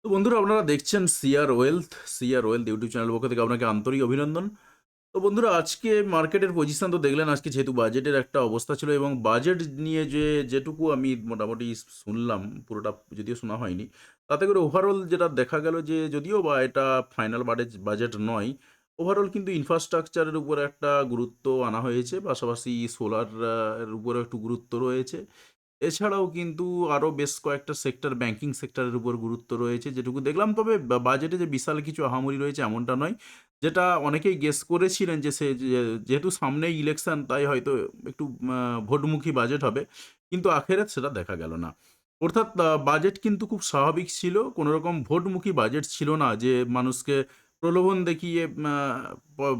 তো বন্ধুরা আপনারা দেখছেন সিআর ওয়েলথ ইউটিউব চ্যানেলের পক্ষ থেকে আপনাকে আন্তরিক অভিনন্দন। তো বন্ধুরা আজকে মার্কেটের পজিশন তো দেখলেন, আজকে যেহেতু বাজেটের একটা অবস্থা ছিল এবং বাজেট নিয়ে যেটুকু আমি মোটামুটি শুনলাম, পুরোটা যদিও শোনা হয়নি। তাতে করে ওভারঅল যেটা দেখা গেল যে যদিও বা এটা ফাইনাল বাজেট নয়, ওভারঅল কিন্তু ইনফ্রাস্ট্রাকচারের উপর একটা গুরুত্ব আনা হয়েছে। পাশাপাশি সোলার এর উপরেও একটু গুরুত্ব রয়েছে। এছাড়াও কিন্তু আরো বেশ কয়েকটা সেক্টর, ব্যাংকিং সেক্টরের উপর গুরুত্ব রয়েছে যেটুকু দেখলাম। তবে বাজেটে যে বিশাল কিছু আহামরি রয়েছে এমনটা নয়। যেটা অনেকেই গেস করেছিলেন যে যেহেতু সামনেই ইলেকশন তাই হয়তো একটু ভোটমুখী বাজেট হবে। কিন্তু আখেরে সেটা দেখা গেল না। অর্থাৎ বাজেট কিন্তু খুব স্বাভাবিক ছিল। কোনরকম ভোটমুখী বাজেট ছিল না যে মানুষকে প্রলোভন দেখিয়ে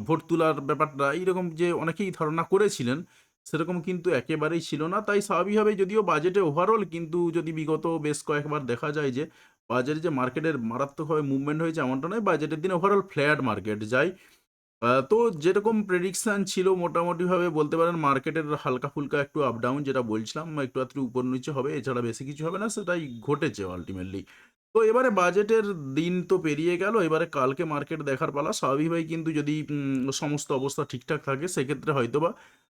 ভোট তোলার ব্যাপারটা এইরকম যে অনেকেই ধারণা করেছিলেন, সেরকম কিন্তু একেবারেই ছিল না। তাই স্বাভাবিকভাবেই যদিও বাজেটে ওভারঅল কিন্তু যদি বিগত বেশ কয়েকবার দেখা যায় যে বাজেটে যে মার্কেটের মারাত্মকভাবে মুভমেন্ট হয়েছে এমনটা নয়। বাজেটের দিনে ওভারঅল ফ্ল্যাট মার্কেট যায়। তো যেরকম প্রেডিকশন ছিল মোটামুটিভাবে বলতে পারেন মার্কেটের হালকা-ফুলকা একটু আপ ডাউন যেটা বলছিলাম, একটু আধটু উপর-নিচে হবে। এছাড়া বেশি কিছু হবে না, সেটাই ঘটেছে আল্টিমেটলি। তো এবারে বাজেটের দিন তো পেরিয়ে গেল। এবারে কালকে মার্কেট দেখার পালা। স্বাভাবিকভাবেই কিন্তু যদি সমস্ত অবস্থা ঠিকঠাক থাকে সেক্ষেত্রে হয়তোবা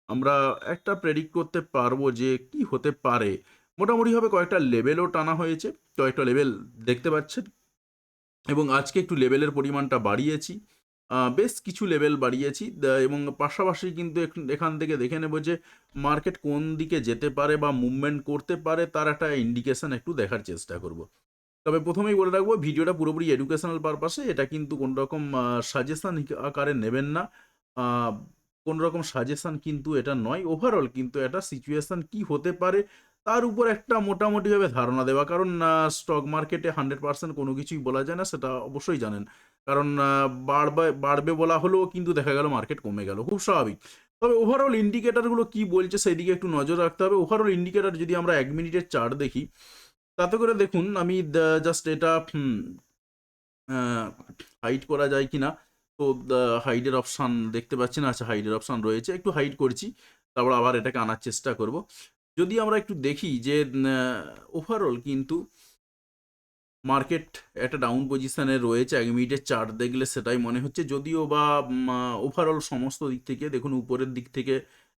আমরা একটা প্রেডিক্ট করতে পারবো যে কি হতে পারে। মোটামুটিভাবে কয়েকটা লেভেলও টানা হয়েছে। কয়েকটা লেভেল দেখতে পাচ্ছেন এবং আজকে একটু লেভেলের পরিমাণটা বাড়িয়েছি। বেশ কিছু লেভেল বাড়িয়েছি এবং পাশাপাশি কিন্তু এখান থেকে দেখে নেব যে মার্কেট কোন দিকে যেতে পারে বা মুভমেন্ট করতে পারে, তার একটা ইন্ডিকেশন একটু দেখার চেষ্টা করব। তবে ১ম এই বলে রাখবো, ভিডিওটা পুরোপুরি এডুকেশনাল পারপাসে। এটা কিন্তু কোন রকম সাজেশন আকারে নেবেন না। আ কোন রকম সাজেশন কিন্তু এটা নয়। ওভারঅল কিন্তু একটা সিচুয়েশন কি হতে পারে তার উপর একটা মোটামুটিভাবে ধারণা দেওয়া। কারণ স্টক মার্কেটে 100% কোনো কিছুই বলা যায় না, সেটা অবশ্যই জানেন। কারণ বাড়বে বলা হলেও কিন্তু দেখা গেল মার্কেট কমে গেল। খুব স্বাভাবিক। তবে ওভারঅল ইন্ডিকেটর গুলো কি বলছে সেদিকে একটু নজর রাখতে হবে। ওভারঅল ইন্ডিকেটর যদি আমরা ১ মিনিটের চার্ট দেখি, তাতে করে দেখুন আমি জাস্ট এটা আ হাইড করা যায় কিনা? তো হাইড এর অপশন দেখতে পাচ্ছি না। আচ্ছা, হাইড এর অপশন রয়েছে। একটু হাইড করছি। তারপর আবার এটাকে আনার চেষ্টা করব। যদি আমরা একটু দেখি যে ওভারঅল কিন্তু মার্কেট একটা ডাউন পজিশনে রয়েছে। ১ মিনিটের চার্ট দেখলে সেটাই মনে হচ্ছে। যদিও বা ওভারঅল সমস্ত দিক থেকে দেখুন, উপরের দিক থেকে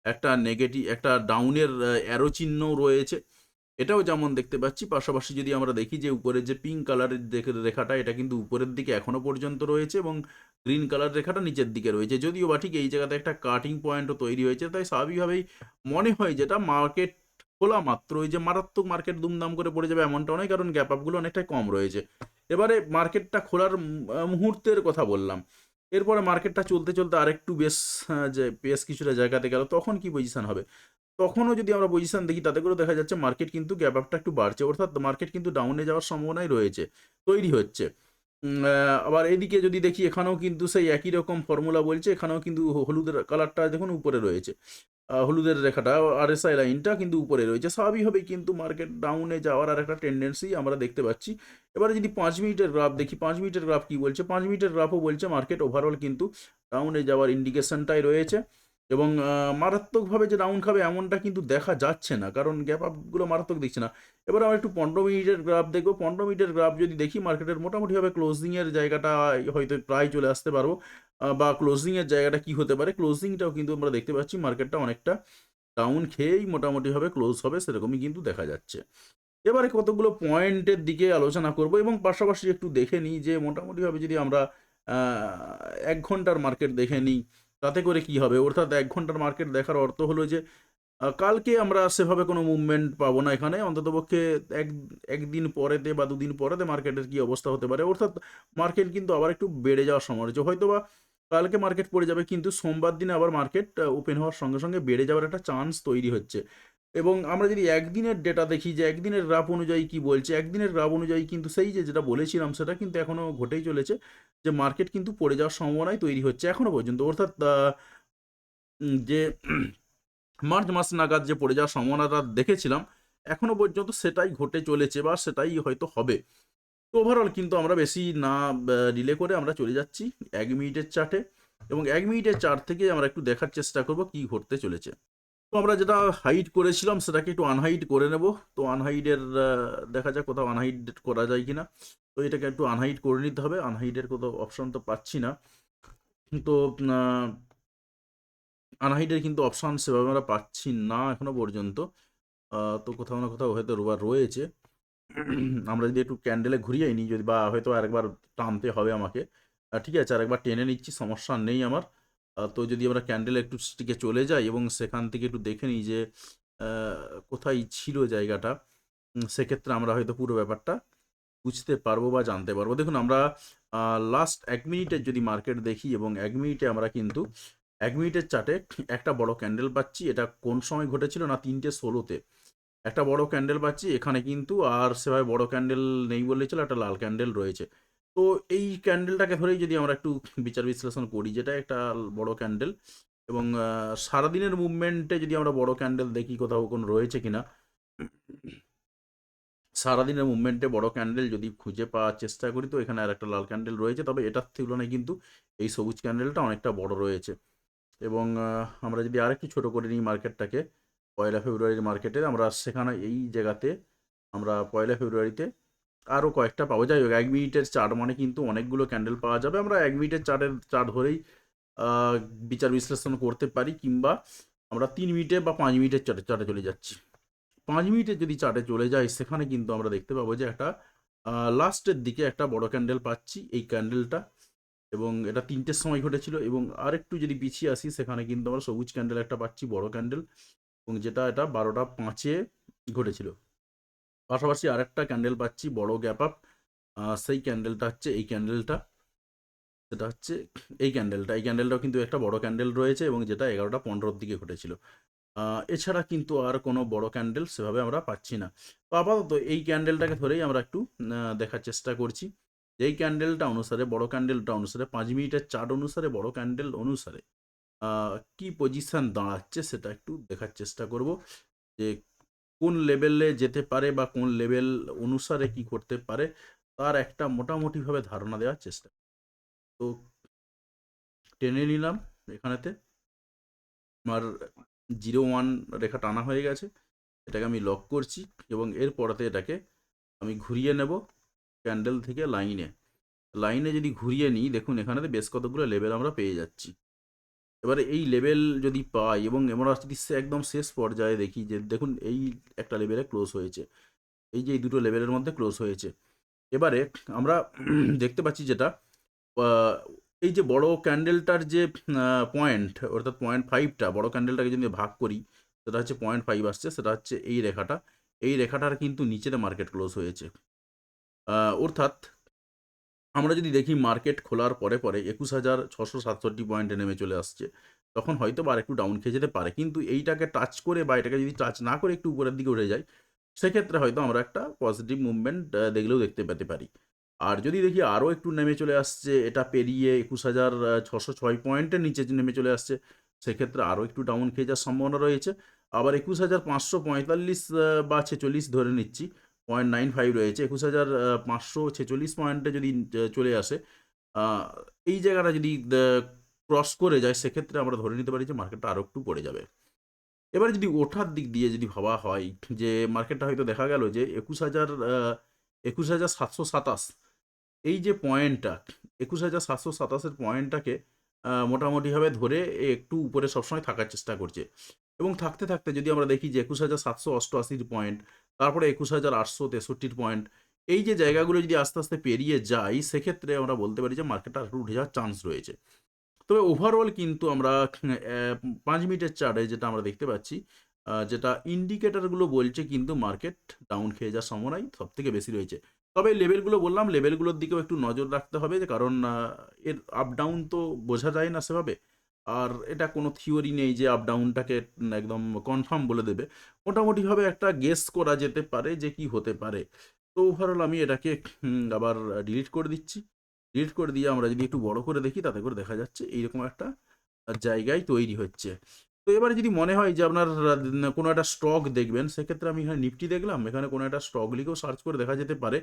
একটা একটা ডাউনের অ্যারো চিহ্নও রয়েছে। এটাও যেমন দেখতে পাচ্ছি। পাশাপাশি যদি আমরা দেখি যে উপরের যে পিঙ্ক কালারের রেখাটা, এটা কিন্তু উপরের দিকে এখনো পর্যন্ত রয়েছে এবং গ্রিন কালার রেখাটা নিচের দিকে রয়েছে। যদিও বা ঠিক এই জায়গাতে একটা কাটিং পয়েন্টও তৈরি হয়েছে। তাই স্বাভাবিকভাবেই মনে হয় যেটা মার্কেট খোলা মাত্রই যে মারাত্মক মার্কেট দুমদাম করে পড়ে যাবে এমনটাও নয়। কারণ গ্যাপ আপ গুলো অনেকটাই কম রয়েছে। এবারে মার্কেটটা খোলার মুহূর্তের কথা বললাম। এরপরে মার্কেটটা চলতে আরেকটু বেশ কিছুটা জায়গাতে গেল। তখন কি পজিশন হবে? তখনও যদি আমরা পজিশন দেখি, তাতে করেও দেখা যাচ্ছে মার্কেট কিন্তু গ্যাপ আপটা একটু বাড়ছে। অর্থাৎ মার্কেট কিন্তু ডাউনে যাওয়ার সম্ভাবনাই রয়েছে, তৈরি হচ্ছে। আবার এদিকে যদি দেখি, এখানেও কিন্তু সেই একই রকম ফর্মুলা বলছে। এখানেও কিন্তু হলুদের কালারটা দেখুন উপরে রয়েছে। হলুদের রেখাটা, RSI লাইনটা কিন্তু উপরে রয়েছে। স্বাভাবিকভাবেই কিন্তু মার্কেট ডাউনে যাওয়ার আরেকটা টেনডেন্সি আমরা দেখতে পাচ্ছি। এবারে যদি ৫ মিনিটের গ্রাফ দেখি, ৫ মিনিটের গ্রাফ কি বলছে? ৫ মিনিটের গ্রাফও বলছে মার্কেট ওভারঅল কিন্তু ডাউনে যাওয়ার ইন্ডিকেশনটাই রয়েছে এবং মারাত্মকভাবে যে ডাউন খাবে এমনটা কিন্তু দেখা যাচ্ছে না। কারণ গ্যাপ আপ গুলো মারাত্মক দিচ্ছে না। এবার আমরা একটু ১৫ মিনিটের গ্রাফ দেখব। ১৫ মিনিটের গ্রাফ যদি দেখি, মার্কেটের মোটামুটিভাবে ক্লোজিং এর জায়গাটা হয়তো প্রায় চলে আসতে পারবো। বা ক্লোজিং এর জায়গাটা কি হতে পারে? ক্লোজিংটাও কিন্তু আমরা দেখতে পাচ্ছি মার্কেটটা অনেকটা ডাউন খেয়েই মোটামুটিভাবে ক্লোজ হবে, সেরকমই কিন্তু দেখা যাচ্ছে। এবারে কতগুলো পয়েন্টের দিকে আলোচনা করব এবং পাশাপাশি একটু দেখে নিই যে মোটামুটিভাবে যদি আমরা আ ১ ঘন্টার মার্কেট দেখে নিই, তাতে করে কি হবে? অর্থাৎ ১ ঘন্টার মার্কেট দেখার অর্থ হলো যে কালকে আমরা সেভাবে কোনো মুভমেন্ট পাবো না এখানে। অন্ততপক্ষে এক ১ দিন পরেতে বা ২ দিন পরেতে মার্কেটের কি অবস্থা হতে পারে? অর্থাৎ মার্কেট কিন্তু আবার একটু বেড়ে যাওয়ার সম্ভাবনা রয়েছে। হয়তোবা কালকে মার্কেট পড়ে যাবে, কিন্তু সোমবার দিনে আবার মার্কেট ওপেন হওয়ার সঙ্গে বেড়ে যাওয়ার একটা চান্স তৈরি হচ্ছে। এবং আমরা যদি একদিনের ডেটা দেখি যে একদিনের গ্রাফ অনুযায়ী কি বলছে? একদিনের গ্রাফ অনুযায়ী কিন্তু সেই যেটা বলেছিলাম সেটা কিন্তু এখনো ঘটেই চলেছে। যে মার্কেট কিন্তু পড়ে যাওয়ার সম্ভাবনাই তৈরি হচ্ছে এখনো পর্যন্ত। অর্থাৎ যে মার্চ মাস নাগাদ যে পড়ে যাওয়ার সম্ভাবনাটা দেখেছিলাম, এখনো পর্যন্ত সেটাই ঘটে চলেছে বা সেটাই হয়তো হবে। তো ওভারঅল কিন্তু আমরা বেশি না ডিলে করে আমরা চলে যাচ্ছি ১ মিনিটের চার্টে এবং ১ মিনিটের চার্ট থেকে আমরা একটু দেখার চেষ্টা করব কি ঘটতে চলেছে। তো আমরা যেটা হাইড করেছিলাম সেটাকে একটু আনহাইড করে নেব। তো আনহাইড এর দেখা যাক কোথাও আনহাইড করা যায় কিনা। তো এটাকে একটু আনহাইড করে নিতে হবে, আনহাইডের কোনো অপশন তো পাচ্ছি না। তো আনহাইডের কিন্তু অপশন সেভাবে আমরা পাচ্ছি না এখনো পর্যন্ত। তো কোথাও না কোথাও হয়তো রয়েছে। আমরা যদি একটু ক্যান্ডেলে ঘুরিয়ে নিই, যদি বা হয়তো আরেকবার টানতে হবে আমাকে, ঠিক আছে আরেকবার টেনে নিচ্ছি, সমস্যা নেই আমার। তো যদি আমরা ক্যান্ডেলে একটু দিকে চলে যাই এবং সেখান থেকে একটু দেখে নিই যে কোথায় ছিল জায়গাটা, সেক্ষেত্রে আমরা হয়তো পুরো ব্যাপারটা বুঝতে পারবো বা জানতে পারবো। দেখুন আমরা লাস্ট 1 মিনিটের যদি মার্কেট দেখি এবং 1 মিনিটে আমরা কিন্তু 1 মিনিটের চার্টে একটা বড় ক্যান্ডেল পাচ্ছি। এটা কোন সময় ঘটেছিল না 3:16-তে একটা বড় ক্যান্ডেল পাচ্ছি। এখানে কিন্তু আর সেভাবে বড় ক্যান্ডেল নেই বললেই চলে, একটা লাল ক্যান্ডেল রয়েছে। তো এই ক্যান্ডেলটাকে ধরেই যদি আমরা একটু বিচার বিশ্লেষণ করি, যেটা একটা বড় ক্যান্ডেল এবং সারাদিনের মুভমেন্টে যদি আমরা বড় ক্যান্ডেল দেখি কোথাও কোনো রয়েছে কিনা, সারাদিনের মুভমেন্টে বড় ক্যান্ডেল যদি খুঁজে পাওয়ার চেষ্টা করি, তো এখানে আর একটা লাল ক্যান্ডেল রয়েছে, তবে এটার তুলনায় কিন্তু এই সবুজ ক্যান্ডেলটা অনেকটা বড় রয়েছে। এবং আমরা যদি আরেকটু ছোট করে নিই মার্কেটটাকে, 1 ফেব্রুয়ারির মার্কেটে আমরা সেখানে এই জায়গাতে আমরা 1 ফেব্রুয়ারিতে আরও কয়েকটা পাবো। যাই হোক 1 মিনিটের চার্ট মানে কিন্তু অনেকগুলো ক্যান্ডেল পাওয়া যাবে। আমরা 1 মিনিটের চার্ট ধরেই বিচার বিশ্লেষণ করতে পারি, কিংবা আমরা 3 মিনিটে বা 5 মিনিটের চার্টে চলে যাচ্ছি। 5 মিনিটের যদি চার্টে চলে যাই, সেখানে কিন্তু আমরা দেখতে পাবো যে একটা লাস্টের দিকে একটা বড় ক্যান্ডেল পাচ্ছি, এই ক্যান্ডেলটা, এবং এটা 3টের সময় ঘটেছিল। এবং আরেকটু যদি পিছিয়ে আসি, সেখানে কিন্তু আমরা সবুজ ক্যান্ডেল একটা পাচ্ছি, বড় ক্যান্ডেল, এবং যেটা এটা 12টা 5-এ ঘটেছিল। পাশাপাশি আরেকটা ক্যান্ডেল পাচ্ছি বড় গ্যাপ আপ, সেই ক্যান্ডেলটা হচ্ছে এই ক্যান্ডেলটা, সেটা হচ্ছে এই ক্যান্ডেলটাও কিন্তু একটা বড় ক্যান্ডেল রয়েছে এবং যেটা 11টা 15-র দিকে ঘটেছিল। এছাড়া কিন্তু আর কোনো বড় ক্যান্ডেল সেভাবে আমরা পাচ্ছি না। তো আপাতত এই ক্যান্ডেলটাকে ধরেই আমরা একটু দেখার চেষ্টা করছি। এই ক্যান্ডেলটা অনুসারে, বড় ক্যান্ডেলটা অনুসারে, 5 মিনিটের চার্ট অনুসারে, বড় ক্যান্ডেল অনুসারে কি পজিশন দাঁড়াচ্ছে সেটা একটু দেখার চেষ্টা করব, যে কোন লেভেলে যেতে পারে বা কোন লেভেল অনুসারে কি করতে পারে, তার একটা মোটামুটিভাবে ধারণা দেওয়ার চেষ্টা। তো টেনে নিলাম এখানেতে, আমার 0-1 রেখা টানা হয়ে গেছে, এটাকে আমি লক করছি এবং এর পরেতে এটাকে আমি ঘুরিয়ে নেব ক্যান্ডেল থেকে লাইনে যদি ঘুরিয়ে নিই, দেখুন এখানেতে বেশ কতগুলো লেভেল আমরা পেয়ে যাচ্ছি। এবারে এই লেভেল যদি পাই এবং আমরা যদি একদম শেষ পর্যায়ে দেখি, যে দেখুন এই একটা লেভেলে ক্লোজ হয়েছে, এই যে এই দুটো লেভেলের মধ্যে ক্লোজ হয়েছে। এবারে আমরা দেখতে পাচ্ছি যেটা এই যে বড় ক্যান্ডেলটার যে পয়েন্ট, অর্থাৎ 0.5টা বড় ক্যান্ডেলটাকে যদি ভাগ করি, সেটা হচ্ছে 0.5 আসছে, সেটা হচ্ছে এই রেখাটা, এই রেখাটার কিন্তু নিচের মার্কেট ক্লোজ হয়েছে। অর্থাৎ আমরা যদি দেখি মার্কেট খোলার পরে 21,667 পয়েন্টে নেমে চলে আসছে, তখন হয়তো বা একটু ডাউন খেয়ে যেতে পারে, কিন্তু এইটাকে টাচ করে বা এটাকে যদি টাচ না করে একটু উপরের দিকে উঠে যায়, সেক্ষেত্রে হয়তো আমরা একটা পজিটিভ মুভমেন্ট দেখতে পেতে পারি। আর যদি দেখি আরও একটু নেমে চলে আসছে, এটা পেরিয়ে 21,606 পয়েন্টের নিচে নেমে চলে আসছে, সেক্ষেত্রে আরও একটু ডাউন খেয়ে যাওয়ার সম্ভাবনা রয়েছে। আবার 21,545 বা 46 ধরে নিচ্ছি, 0.95 রয়েছে, 21,546 পয়েন্টে যদি চলে আসে, এই জায়গাটা যদি ক্রস করে যায়, সেক্ষেত্রে আমরা ধরে নিতে পারি যে মার্কেটটা আরও একটু পড়ে যাবে। এবারে যদি ওঠার দিক দিয়ে যদি ভাবা হয়, যে মার্কেটটা হয়তো দেখা গেল যে 21,727 এই যে পয়েন্টটা, 21,727-এর পয়েন্টটাকে মোটামুটিভাবে ধরে একটু উপরে সবসময় থাকার চেষ্টা করছে, এবং থাকতে যদি আমরা দেখি যে 21,788 পয়েন্ট, তারপরে 21,863 পয়েন্ট, এই যে জায়গাগুলো যদি আস্তে আস্তে পেরিয়ে যায়, সেক্ষেত্রে আমরা বলতে পারি যে মার্কেটটা আরেকটু উঠে যাওয়ার চান্স রয়েছে। তবে ওভারঅল কিন্তু আমরা 5 মিনিটের চার্টে যেটা আমরা দেখতে পাচ্ছি, যেটা ইন্ডিকেটরগুলো বলছে, কিন্তু মার্কেট ডাউন খেয়ে যাওয়ার সম্ভাবনাই সবথেকে বেশি রয়েছে। তবে এই লেভেলগুলো বললাম, লেভেলগুলোর দিকেও একটু নজর রাখতে হবে, যে কারণ এর আপ ডাউন তো বোঝা যায় না সেভাবে। আর এটা কোনো থিওরি নেই যে আপ ডাউনটাকে একদম কনফার্ম বলে দেবে। মোটামুটিভাবে একটা গেস করা যেতে পারে যে কি হতে পারে। তো ওভারঅল আমি এটাকে আবার ডিলিট করে দিচ্ছি। ডিলিট করে দিয়ে আমরা যদি একটু বড় করে দেখি, তাতে করে দেখা যাচ্ছে এইরকম একটা জায়গায় তৈরি হচ্ছে। তো এবারে যদি মনে হয় যে আপনার কোনো একটা স্টক দেখবেন, সেক্ষেত্রে আমি এখানে নিফটি দেখলাম, এখানে কোনো একটা স্টক লিখেও সার্চ করে দেখা যেতে পারে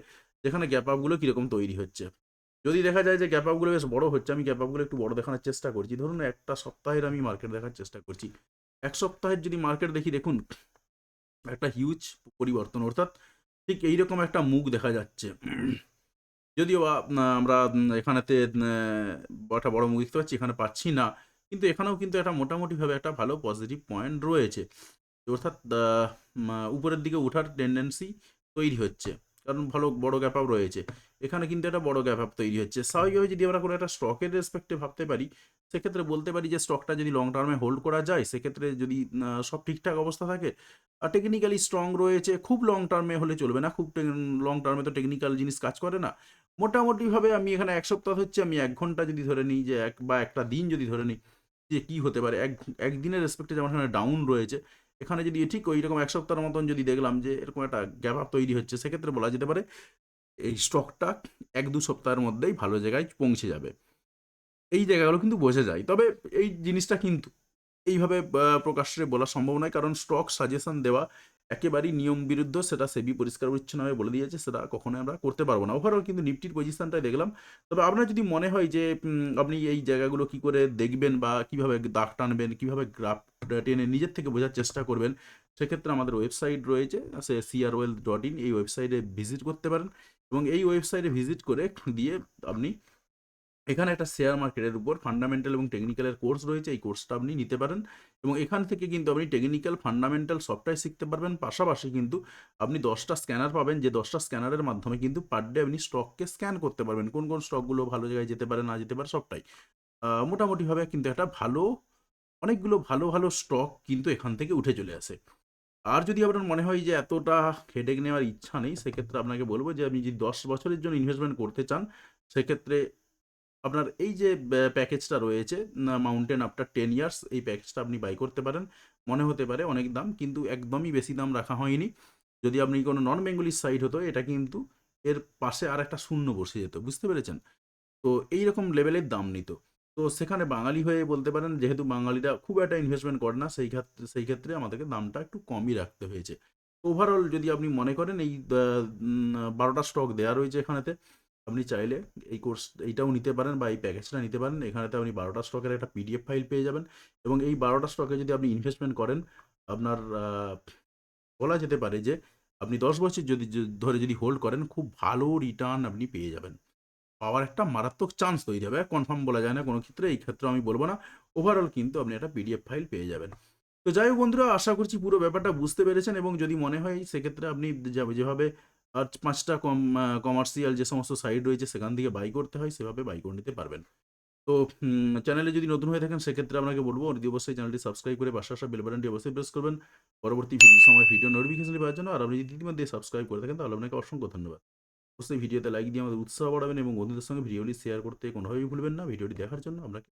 যেখানে গ্যাপ আপগুলো কীরকম তৈরি হচ্ছে। যদি দেখা যায় যে গ্যাপ আপগুলো বেশ বড় হচ্ছে, আমি গ্যাপ আপগুলো একটু বড় দেখানোর চেষ্টা করছি। ধরুন একটা সপ্তাহের আমি মার্কেট দেখার চেষ্টা করছি। 1 সপ্তাহের যদি মার্কেট দেখি, দেখুন একটা হিউজ পরিবর্তন, অর্থাৎ ঠিক এইরকম একটা মুখ দেখা যাচ্ছে। যদিও বা আমরা এখানেতে একটা বড় মুখ দেখতে পাচ্ছি, এখানে পাচ্ছি না। কিন্তু এখানেও কিন্তু একটা মোটামুটিভাবে একটা ভালো পজিটিভ পয়েন্ট রয়েছে। অর্থাৎ উপরের দিকে ওঠার টেনডেন্সি তৈরি হচ্ছে। কারণ ভালো বড় গ্যাপ আপ রয়েছে। এখানে কিন্তু একটা বড় গ্যাপ আপ তৈরি হচ্ছে। স্বাভাবিকভাবে যদি আমরা কোনো একটা স্টকের রেসপেক্টে ভাবতে পারি, সেক্ষেত্রে বলতে পারি যে স্টকটা যদি লং টার্মে হোল্ড করা যায়, সেক্ষেত্রে যদি সব ঠিকঠাক অবস্থা থাকে, টেকনিক্যালি স্ট্রং রয়েছে, খুব লং টার্মে হলে চলবে না। খুব লং টার্মে তো টেকনিক্যাল জিনিস কাজ করে না। মোটামুটিভাবে আমি এখানে ১ সপ্তাহ হচ্ছে, আমি ১ ঘন্টা যদি ধরে নিই যে বা একটা দিন যদি ধরে নিই যে কি হতে পারে? একদিনের রেসপেক্টে যেমন এখানে ডাউন রয়েছে, এখানে যদি ঠিক ঐরকম ১ সপ্তাহের মতন যদি দেখলাম যে এরকম একটা গ্যাপ আপ তৈরি হচ্ছে, সেক্ষেত্রে বলা যেতে পারে এই স্টকটা ১-২ সপ্তাহের মধ্যেই ভালো জায়গায় পৌঁছে যাবে। এই জায়গাগুলো কিন্তু বোঝা যায়। তবে এই জিনিসটা কিন্তু এইভাবে প্রকাশ্যে বলা সম্ভব নয়। কারণ স্টক সাজেশন দেওয়া একেবারেই নিয়ম বিরুদ্ধ। সেটা সেবি পরিষ্কার পরিচ্ছন্নভাবে বলে দিয়েছে। সেটা কখনোই আমরা করতে পারব না। ওভারঅল কিন্তু নিফটির পজিশনটাই দেখলাম। তবে আপনার যদি মনে হয় যে আপনি এই জায়গাগুলো কি করে দেখবেন বা কিভাবে দাগ টানবেন, কিভাবে গ্রাফ টেনে নিজের থেকে বোঝার চেষ্টা করবেন, সেক্ষেত্রে আমাদের ওয়েবসাইট রয়েছে crwealth.in, এই ওয়েবসাইটে ভিজিট করতে পারেন এবং এই ওয়েবসাইটে ভিজিট করে দিয়ে আপনি এখানে একটা শেয়ার মার্কেটের উপর ফান্ডামেন্টাল এবং টেকনিক্যালের কোর্স রয়েছে। এই কোর্সটা আপনি নিতে পারেন এবং এখান থেকে কিন্তু আপনি টেকনিক্যাল, ফান্ডামেন্টাল সবটাই শিখতে পারবেন। পাশাপাশি কিন্তু আপনি ১০ টা স্ক্যানার পাবেন, যে ১০ টা স্ক্যানারের মাধ্যমে কিন্তু পার ডে আপনি স্টককে স্ক্যান করতে পারবেন। কোন স্টকগুলো ভালো জায়গায় যেতে পারে, না যেতে পারে সবটাই। মোটামুটিভাবে কিন্তু একটা অনেকগুলো ভালো স্টক কিন্তু এখান থেকে উঠে চলে আসে। আর যদি আপনার মনে হয় যে এতটা হেডেক নেওয়ার ইচ্ছা নেই, সেক্ষেত্রে আপনাকে বলব যে আপনি যদি ১০ বছরের জন্য ইনভেস্টমেন্ট করতে চান, সেক্ষেত্রে আপনার এই যে প্যাকেজটা রয়েছে মাউন্টেন আফটার 10 ইয়ার্স, এই প্যাকেজটা আপনি বাই করতে পারেন। মনে হতে পারে অনেক দাম, কিন্তু একদমই বেশি দাম রাখা হয়নি। যদি আপনি কোনো নন বেঙ্গলি সাইট হতো, এটা কিন্তু এর পাশে আরেকটা শূন্য বসে যেত। বুঝতে পেরেছেন? তো এইরকম লেভেলের দাম নিত। তো সেখানে বাঙালি হয়ে বলতে পারেন, যেহেতু বাঙালিরা খুব একটা ইনভেস্টমেন্ট করে না, সেই ক্ষেত্রে আমাদেরকে দামটা একটু কমই রাখতে হয়েছে। ওভারঅল যদি আপনি মনে করেন এই ১২ টা স্টক দেয়া রয়েছে এখানেতে, আপনি চাইলে এইটাও নিতে পারেন বা এই প্যাকেজটা নিতে পারেন। এখানেতে আপনি ১২ টা স্টকের একটা পিডিএফ ফাইল পেয়ে যাবেন এবং এই ১২ টা স্টকে যদি আপনি ইনভেস্টমেন্ট করেন, আপনার বলা যেতে পারে যে আপনি ১০ বছর ধরে যদি হোল্ড করেন, খুব ভালো রিটার্ন আপনি পেয়ে যাবেন। পাওয়ার একটা মারাত্মক চান্স তৈরি হবে। কনফার্ম বলা যায় না কোনো ক্ষেত্রে, এই ক্ষেত্রে আমি বলব না। ওভারঅল কিন্তু আপনি একটা পিডিএফ ফাইল পেয়ে যাবেন। তো যাই হোক বন্ধুরা, আশা করছি পুরো ব্যাপারটা বুঝতে পেরেছেন এবং যদি মনে হয় সেক্ষেত্রে আপনি যেভাবে ৫ টা কমার্শিয়াল যে সমস্ত সাইট রয়েছে সেখান থেকে বাই করতে হয়, সেভাবে বাই করে নিতে পারবেন। তো চ্যানেলে যদি নতুন হয়ে থাকেন, সেক্ষেত্রে আপনাকে বলব অতি অবশ্যই চ্যানেলটি সাবস্ক্রাইব করে পাশে আসা বেল বাটনটি অবশ্যই প্রেস করবেন পরবর্তী ভিডিও নোটিফিকেশন পাওয়ার জন্য। আর আপনি যদি ইতিমধ্যে সাবস্ক্রাইব করে থাকেন, তাহলে আপনাকে অসংখ্য ধন্যবাদ। অবশ্যই ভিডিওতে লাইক দিয়ে আমাদের উৎসাহ বাড়াবেন এবং বন্ধুদের সঙ্গে ভিডিওটি শেয়ার করতে কোনোভাবেই ভুলবেন না। ভিডিওটি দেখার জন্য আপনাকে